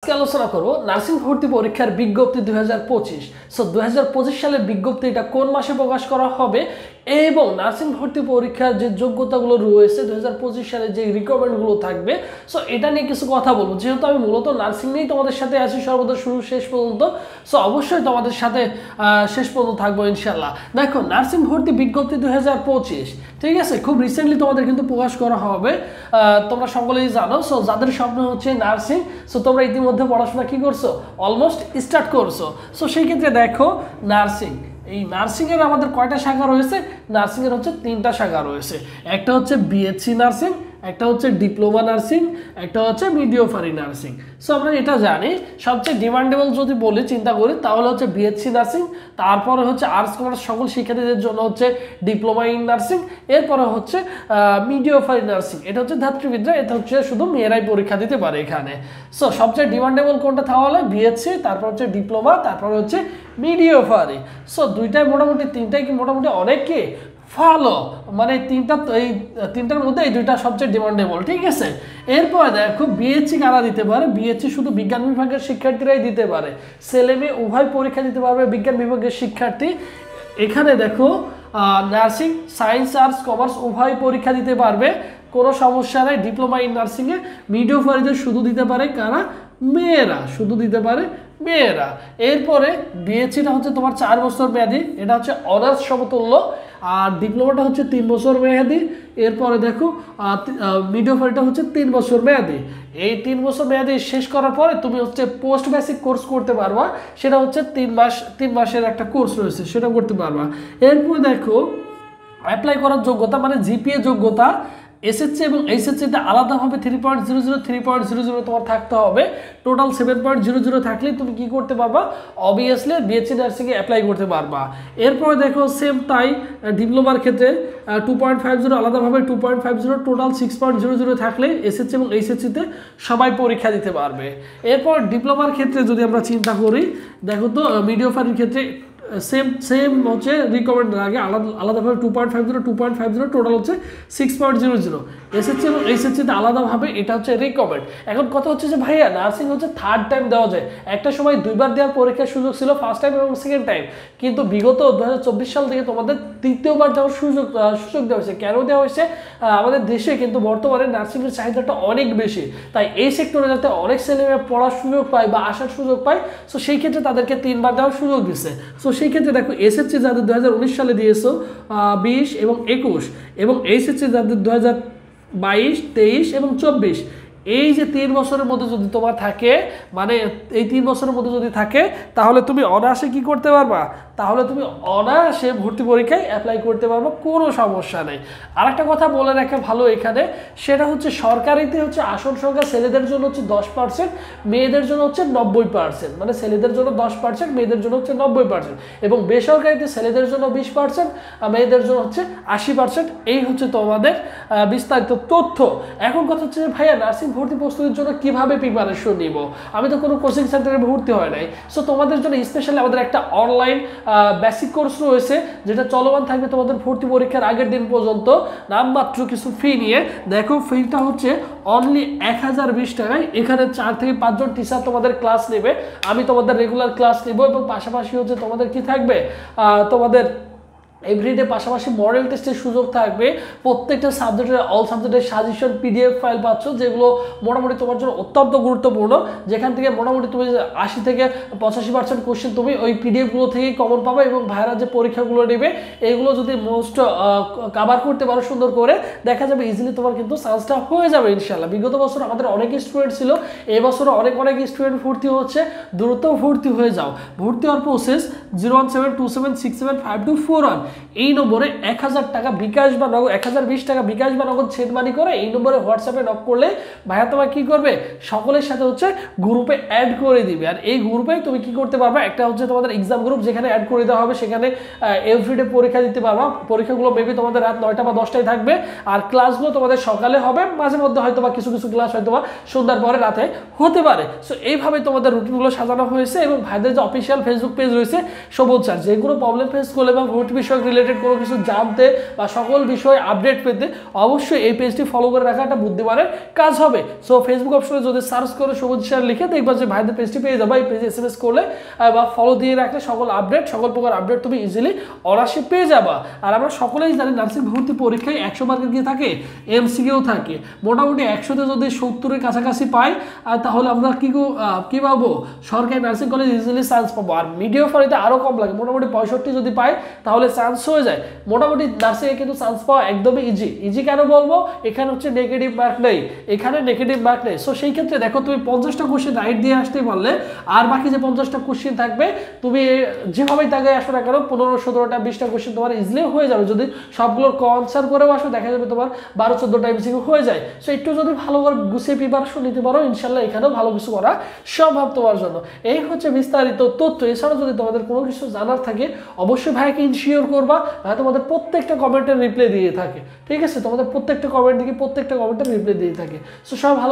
আজকে আলোচনা করব নার্সিং ভর্তি পরীক্ষার বিজ্ঞপ্তি 2025। সো 2025 সালের বিজ্ঞপ্তি এটা কোন মাসে প্রকাশ করা হবে এবং নার্সিং ভর্তি পরীক্ষার যে যোগ্যতাগুলো রয়েছে 2025 সালে যে রিকোয়ারমেন্টগুলো থাকবে, সো এটা নিয়ে কিছু কথা বলবো। যেহেতু আমি মূলত নার্সিং নিয়েই তোমাদের সাথে আছি সর্বদা শুরু শেষ পর্যন্ত, সো অবশ্যই তোমাদের সাথে শেষ পর্যন্ত থাকবো ইনশাল্লাহ। দেখো, নার্সিং ভর্তি বিজ্ঞপ্তি 2025, ঠিক আছে, খুব রিসেন্টলি তোমাদের কিন্তু প্রকাশ করা হবে। তোমরা সকলেই জানো। সো যাদের স্বপ্ন হচ্ছে নার্সিং, সো তোমরা ইতিমধ্যে পড়াশোনা কি করছো, অলমোস্ট স্টার্ট করছো। সো সেই ক্ষেত্রে দেখো, নার্সিং, এই নার্সিংয়ের আমাদের কয়টা শাখা রয়েছে? নার্সিংয়ের হচ্ছে 3টা শাখা রয়েছে। একটা হচ্ছে বিএসসি নার্সিং, একটা হচ্ছে ডিপ্লোমা নার্সিং, একটা হচ্ছে মিডিওফারি নার্সিং। সো আমরা এটা জানি সবচেয়ে ডিমান্ডেবল যদি বলি, চিন্তা করি, তাহলে হচ্ছে বিএসসি নার্সিং, তারপরে হচ্ছে আর্টস কমার্স সকল শিক্ষার্থীদের জন্য হচ্ছে ডিপ্লোমা ইন নার্সিং, এরপরে হচ্ছে মিডিওফারি নার্সিং। এটা হচ্ছে ধাত্রীবিদ্যা, এটা হচ্ছে শুধু মেয়েরাই পরীক্ষা দিতে পারে এখানে। সো সবচেয়ে ডিমান্ডেবল কোনটা তাহলে? বিএসসি, তারপর হচ্ছে ডিপ্লোমা, তারপর হচ্ছে মিডিওফারি। সো দুইটাই মোটামুটি, তিনটাই কি মোটামুটি অনেক কি ভালো, মানে এই তিনটার মধ্যে এই দুইটা সবচেয়ে ডিমান্ডেবল, ঠিক আছে। এরপরে দেখো, বিএসসি কারা দিতে পারে? বিএসসি শুধু বিজ্ঞান বিভাগের শিক্ষার্থীরাই দিতে পারে, ছেলে মেয়ে উভয় পরীক্ষা দিতে পারবে বিজ্ঞান বিভাগের শিক্ষার্থী। এখানে দেখো, নার্সিং, সায়েন্স, আর্টস, কমার্স উভয় পরীক্ষা দিতে পারবে, কোনো সমস্যা নেই। ডিপ্লোমা ইন নার্সিংয়ে মিডিওফারিতে শুধু দিতে পারে কারা? মেয়েরা, শুধু দিতে পারে মেয়েরা। এরপরে বিএসসিটা হচ্ছে তোমার 4 বছর মেয়াদি, এটা হচ্ছে অনার্স সমতুল্য, আর ডিপ্লোমাটা হচ্ছে 3 বছর মেয়াদি। এরপরে দেখো, মিডিওফারিটা হচ্ছে 3 বছর মেয়াদি। এই 3 বছর মেয়াদি শেষ করার পরে তুমি হচ্ছে পোস্ট বেসিক কোর্স করতে পারবা, সেটা হচ্ছে 3 মাসের একটা কোর্স রয়েছে, সেটা করতে পারবা। এরপর দেখো, অ্যাপ্লাই করার যোগ্যতা মানে জিপিএ যোগ্যতা, এসএসসি এবং এইচএসসিতে আলাদাভাবে 3.00 3.00 তোমার থাকতে হবে। টোটাল 7.00 থাকলে তুমি কি করতে পারবা? অবভিয়াসলি বিএসসি নার্সিংয়ে অ্যাপ্লাই করতে পারবা। এরপরে দেখো, সেম তাই ডিপ্লোমার ক্ষেত্রে 2.50 আলাদাভাবে 2.50, টোটাল 6.00 থাকলে এসএসসি এবং এইচএসসিতে সবাই পরীক্ষা দিতে পারবে। এরপর ডিপ্লোমার ক্ষেত্রে যদি আমরা চিন্তা করি, দেখো তো মিডিওফারির ক্ষেত্রে সেম হচ্ছে রিকমেন্ড লাগে আলাদাভাবে 2.50 টোটাল হচ্ছে 6.00। এসএসসি এবং এইচএসসিতে আলাদাভাবে এটা হচ্ছে রিকমেন্ড। এখন কথা হচ্ছে যে ভাইয়া, নার্সিং হচ্ছে 3rd টাইম দেওয়া যায়, একটা সময় 2বার দেওয়ার পরীক্ষার সুযোগ ছিল, ফার্স্ট টাইম এবং সেকেন্ড টাইম, কিন্তু বিগত 2024 সাল থেকে তোমাদের 3য়বার দেওয়ার সুযোগ দেওয়া হয়েছে। কেন দেওয়া হয়েছে? আমাদের দেশে কিন্তু বর্তমানে নার্সিংয়ের চাহিদাটা অনেক বেশি, তাই এই সেক্টরে যাতে অনেক ছেলেমেয়ে পড়ার সুযোগ পায় বা আসার সুযোগ পায়, সো সেই ক্ষেত্রে তাদেরকে 3বার দেওয়ার সুযোগ দিচ্ছে। সো সেই ক্ষেত্রে দেখো, এসএসসি যাদের 2019 সালে দিয়েছো 20 এবং 21, এবং এইচএসসি যাদের 2022, 23 এবং 24, এই যে 3 বছরের মধ্যে যদি তোমার থাকে, মানে এই 3 বছরের মধ্যে যদি থাকে, তাহলে তুমি অনায়াসে কি করতে পারবা? তাহলে তুমি অনায়াসে ভর্তি পরীক্ষায় অ্যাপ্লাই করতে পারবো, কোনো সমস্যা নেই। আরেকটা কথা বলে রাখা ভালো এখানে, সেটা হচ্ছে সরকারিতে হচ্ছে আসন সংখ্যা ছেলেদের জন্য হচ্ছে 10%, মেয়েদের জন্য হচ্ছে 90%, মানে ছেলেদের জন্য 10%, মেয়েদের জন্য হচ্ছে 90%, এবং বেসরকারিতে ছেলেদের জন্য 20%, মেয়েদের জন্য হচ্ছে 80%। এই হচ্ছে তোমাদের বিস্তারিত তথ্য। এখন কথা হচ্ছে যে ভাইয়া, নার্সিং ভর্তি প্রস্তুতির জন্য কিভাবে প্রিপারেশন নিব? আমি তো কোনো কোচিং সেন্টারে ভর্তি হয় নাই। সো তোমাদের জন্য স্পেশালি আমাদের একটা অনলাইন বেসিক কোর্স রয়েছে, যেটা চলমান থাকবে তোমাদের ভর্তি পরীক্ষার আগের দিন পর্যন্ত, নামমাত্র কিছু ফি নিয়ে। দেখো, ফিটা হচ্ছে অনলি 1020 টাকায়। এখানে 4 থেকে 5 জন টিচার তোমাদের ক্লাস নেবে, আমি তোমাদের রেগুলার ক্লাস নেব, এবং পাশাপাশি হচ্ছে তোমাদের কি থাকবে, তোমাদের এভরিডে পাশাপাশি মডেল টেস্টের সুযোগ থাকবে। প্রত্যেকটা সাবজেক্টের, অল সাবজেক্টের সাজেশন পিডিএফ ফাইল পাচ্ছ, যেগুলো মোটামুটি তোমার জন্য অত্যন্ত গুরুত্বপূর্ণ, যেখান থেকে মোটামুটি তুমি 80 থেকে 85% কোশ্চেন তুমি ওই পিডিএফগুলো থেকেই কমন পাবে, এবং ভাইরা যে পরীক্ষাগুলো নেবে এগুলো যদি মোস্ট কাভার করতে পারো সুন্দর করে, দেখা যাবে ইজিলি তোমার কিন্তু চান্সটা হয়ে যাবে ইনশাল্লাহ। বিগত বছর আমাদের অনেক স্টুডেন্ট ছিল, এবছরও অনেক স্টুডেন্ট ভর্তি হচ্ছে। দ্রুত ভর্তি হয়ে যাও। ভর্তি হওয়ার প্রসেস 01727675241, এই নম্বরে 1000 টাকা বিকাশ বা নগদ, 1020 টাকা বিকাশ বা নগদ সেট মানি করে এই নম্বরে হোয়াটসঅ্যাপে নক করলে ভাইয়া তোমার কি করবে, সকলের সাথে হচ্ছে গ্রুপে অ্যাড করে দিবে। আর এই গ্রুপে তুমি কি করতে পারবা, একটা হচ্ছে তোমাদের এক্সাম গ্রুপ, যেখানে অ্যাড করে দেওয়া হবে, সেখানে এভরিডে পরীক্ষা দিতে পারবা। পরীক্ষাগুলো মেবি তোমাদের রাত 9টা বা 10টায় থাকবে, আর ক্লাসগুলো তোমাদের সকালে হবে, মাঝে মধ্যে হয়তো বা কিছু ক্লাস হয়তো বা সন্ধ্যার পরে রাতে হতে পারে। সো এইভাবে তোমাদের রুটিনগুলো সাজানো হয়েছে, এবং ভাইদের যে অফিসিয়াল ফেসবুক পেজ রয়েছে সবুজ স্যার, যেগুলো প্রবলেম ফেস করলে বা ভর্তি বিষয়ে বিষয় রিলেটেড কোনো কিছু জানতে বা সকল বিষয় আপডেট পেতে অবশ্যই এই পেজটি ফলো করে রাখা একটা বুদ্ধিমানের কাজ হবে। সো ফেসবুক অপশনে যদি সার্চ করে সবুজ শেয়ার লিখে দেখবা যে ভাইদের পেজটি পেয়ে যাবে। এই পেজে SMS করলে বা ফলো দিয়ে রাখলে সকল আপডেট, সকল প্রকার আপডেট তুমি ইজিলি অনায়াসে পেয়ে যাবা। আর আমরা সকলেই জানি নার্সিং ভর্তি পরীক্ষায় 100 মার্কের কি থাকে, MCQ থাকে। মোটামুটি 100তে যদি 70-এর কাছাকাছি পাই তাহলে আমরা কি পাবো, সরকারি নার্সিং কলেজ ইজিলি চান্স পাবো। আর মিডিয়া ফারিতে আরও কম লাগে, মোটামুটি 65 যদি পাই তাহলে চান্স হয়ে যায়। মোটামুটি নার্সিংয়ে কিন্তু চান্স পাওয়া একদমই ইজি কেন বলবো, এখানে হচ্ছে নেগেটিভ মার্ক নেই, এখানে নেগেটিভ মার্ক নেই। সো সেই ক্ষেত্রে দেখো তুমি 50টা কোশ্চেন রাইট দিয়ে আসতে পারলে আর বাকি যে 50টা কোশ্চেন থাকবে তুমি যেভাবেই তাকে আসো না কেন 15-17টা 20টা কোশ্চেন তোমার ইজিলি হয়ে যাবে। যদি সবগুলোর আনসার করেও আসো দেখা যাবে তোমার 12-14টা MCQ হয়ে যায়। সো একটু যদি ভালো করে গুছিয়ে প্রিপারেশন নিতে পারো ইনশাল্লাহ এখানেও ভালো কিছু করা সম্ভব তোমার জন্য। এই হচ্ছে বিস্তারিত তথ্য। এছাড়াও যদি তোমাদের কোনো কিছু জানার থাকে অবশ্যই ভাইকে ইনশিওর করবা, ভাই তোমাদের প্রত্যেকটা কমেন্টের রিপ্লাই দিয়ে থাকে। ঠিক আছে, তোমাদের প্রত্যেকটা কমেন্ট দেখি, প্রত্যেকটা কমেন্টের রিপ্লাই দিয়ে থাকে। সো সব ভালো।